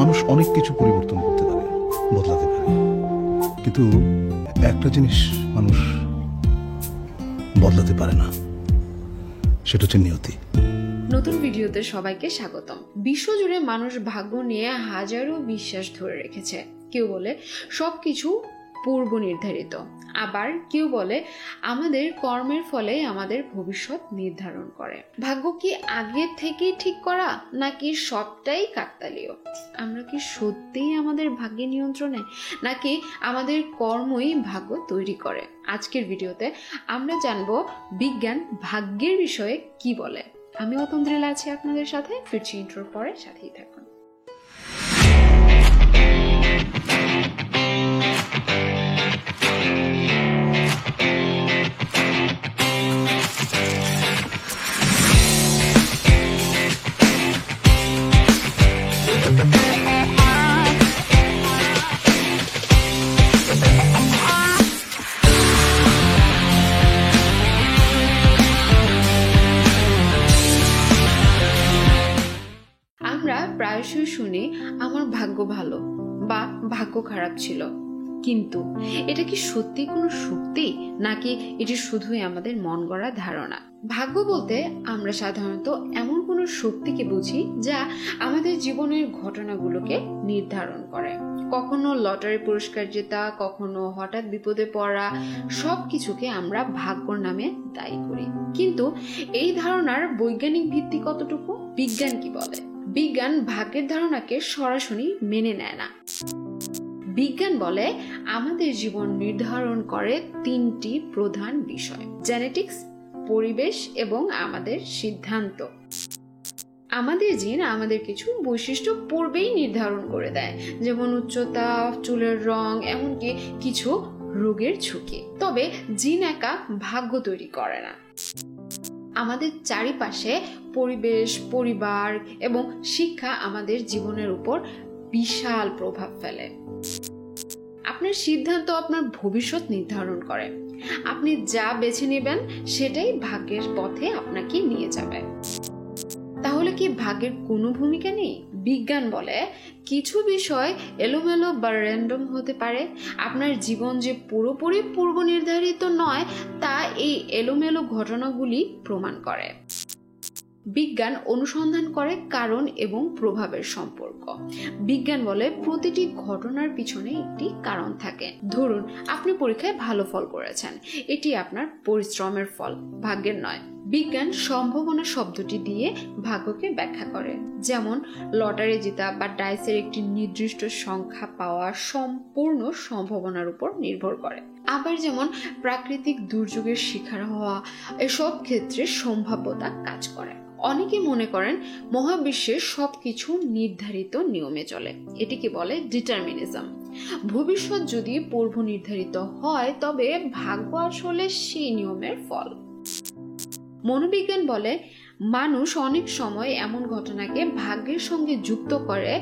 মানুষ অনেক কিছু পরিবর্তন করতে পারে, বদলাতে পারে, কিন্তু একটা জিনিস মানুষ বদলাতে পারে না, সেটা হচ্ছে নিয়তি। নতুন ভিডিওতে সবাইকে স্বাগতম। বিশ্বজুড়ে মানুষ ভাগ্য নিয়ে হাজারো বিশ্বাস ধরে রেখেছে। কেউ বলে সবকিছু পূর্ব নির্ধারিত, আবার কেউ বলে আমাদের কর্মের ফলে আমাদের ভবিষ্যৎ নির্ধারণ করে। ভাগ্য কি আগে থেকেই ঠিক করা, নাকি সবটাই কাকতালীয়? আমরা কি সত্যিই আমাদের ভাগ্যের নিয়ন্ত্রণে, নাকি আমাদের কর্মই ভাগ্য তৈরি করে? আজকের ভিডিওতে আমরা জানবো বিজ্ঞান ভাগ্যের বিষয়ে কি বলে। আমি অতন্দ্রিলা আছি আপনাদের সাথে, ফিরছি ইন্ট্রোর পরে, সাথেই থাকুন। আমরা প্রায়শই শুনি আমার ভাগ্য ভালো বা ভাগ্য খারাপ ছিল, কিন্তু এটা কি সত্যি কোনো শক্তি, নাকি এটি শুধুই আমাদের মন গড়া ধারণা? ভাগ্য বলতে আমরা সাধারণত এমন কোনো শক্তিকে বুঝি যা আমাদের জীবনের ঘটনাগুলোকে নির্ধারণ করে। কখনো লটারি পুরস্কার জেতা, কখনো হঠাৎ বিপদে পড়া, সবকিছুকে আমরা ভাগ্যর নামে দায়ী করি। কিন্তু এই ধারণার বৈজ্ঞানিক ভিত্তি কতটুকু? বিজ্ঞান কি বলে? বিজ্ঞান ভাগ্যের ধারণাকে সরাসরি মেনে নেয় না। বিজ্ঞান বলে আমাদের জীবন নির্ধারণ করে তিনটি প্রধান বিষয়: জেনেটিক্স, পরিবেশ এবং আমাদের সিদ্ধান্ত। আমাদের জিন আমাদের কিছু বৈশিষ্ট্য পূর্বেই নির্ধারণ করে দেয়, যেমন উচ্চতা, চুলের রং, এমনকি কিছু রোগের ঝুঁকি। তবে জিন একা ভাগ্য তৈরি করে না। আমাদের চারিপাশে পরিবেশ, পরিবার এবং শিক্ষা আমাদের জীবনের উপর বিশাল প্রভাব ফেলে। আপনার সিদ্ধান্ত আপনার ভবিষ্যৎ নির্ধারণ করে। আপনি যা বেছে নেবেন সেটাই ভাগ্যের পথে আপনাকে নিয়ে যাবে। তাহলে কি ভাগ্যের কোনো ভূমিকা নেই? বিজ্ঞান বলে কিছু বিষয় এলোমেলো বা র্যান্ডম হতে পারে। আপনার জীবন যে পুরোপুরি পূর্ব নির্ধারিত নয়, তা এই এলোমেলো ঘটনাগুলি প্রমাণ করে। বিজ্ঞান অনুসন্ধান করে কারণ এবং প্রভাবের সম্পর্ক। বিজ্ঞান বলে প্রতিটি ঘটনার পিছনে একটি কারণ থাকে। ধরুন আপনি পরীক্ষায় ভালো ফল করেছেন, এটি আপনার পরিশ্রমের ফল, ভাগ্যের নয়। বিজ্ঞান সম্ভাবনা শব্দটি দিয়ে ভাগ্যকে ব্যাখ্যা করে, যেমন লটারি জেতা বা ডাইসের একটি নির্দিষ্ট সংখ্যা পাওয়া সম্পূর্ণ সম্ভাবনার উপর নির্ভর করে। আবার যেমন প্রাকৃতিক দুর্যোগের শিকার হওয়া, এসব ক্ষেত্রে সম্ভাব্যতা কাজ করে। অনেকে মনে করেন মহাবিশ্বের সবকিছু নির্ধারিত নিয়মে চলে, এটিকে বলে ডিটারমিনিজম। ভবিষ্যৎ যদি পূর্ব নির্ধারিত হয়, তবে ভাগ্য আসলে সেই নিয়মের ফল। মনোবিজ্ঞান বলে মানুষ অনেক সময় এমন ঘটনাকে ভাগ্যের সঙ্গে যুক্ত করে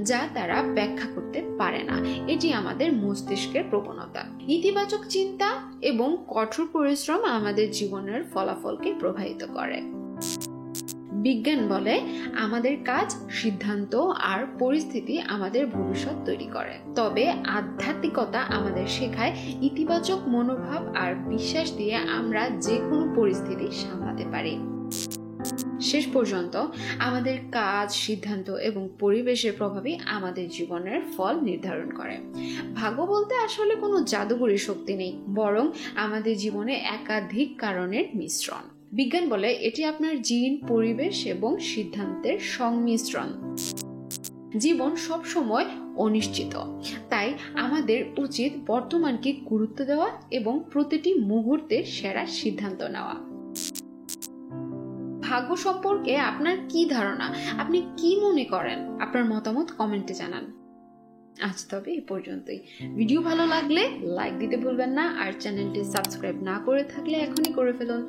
যা তারা ব্যাখ্যা করতে পারে না। এটি আমাদের মস্তিষ্কের প্রবণতা। ইতিবাচক চিন্তা এবং কঠোর পরিশ্রম আমাদের জীবনের ফলাফলকে প্রভাবিত করে। বিজ্ঞান বলে আমাদের কাজ, সিদ্ধান্ত আর পরিস্থিতি আমাদের ভবিষ্যৎ তৈরি করে। তবে আধ্যাত্মিকতা আমাদের শেখায় ইতিবাচক মনোভাব আর বিশ্বাস দিয়ে আমরা যে কোনো পরিস্থিতি সামলাতে পারি। শেষ পর্যন্ত আমাদের কাজ, সিদ্ধান্ত এবং পরিবেশের প্রভাবই আমাদের জীবনের ফল নির্ধারণ করে। ভাগ্য বলতে আসলে কোনো জাদুকরী শক্তি নেই, বরং আমাদের জীবনে একাধিক কারণের মিশ্রণ। বিজ্ঞান বলে এটি আপনার জিন, পরিবেশ এবং সিদ্ধান্তের সংমিশ্রণ। জীবন সব সময় অনিশ্চিত, তাই আমাদের উচিত বর্তমানকে গুরুত্ব দেওয়া এবং প্রতিটি মুহূর্তে সেরা সিদ্ধান্ত নেওয়া। ভাগ্য সম্পর্কে আপনার কি ধারণা? আপনি কি মনে করেন? আপনার মতামত কমেন্টে জানান। আজ তবে এই পর্যন্তই। ভিডিও ভালো লাগলে লাইক দিতে ভুলবেন না, আর চ্যানেলটি সাবস্ক্রাইব না করে থাকলে এখনই করে ফেলুন।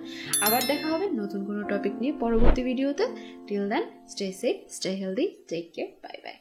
আবার দেখা হবে নতুন কোনো টপিক নিয়ে পরবর্তী ভিডিওতে। Till then, stay safe, stay healthy, take care, bye by.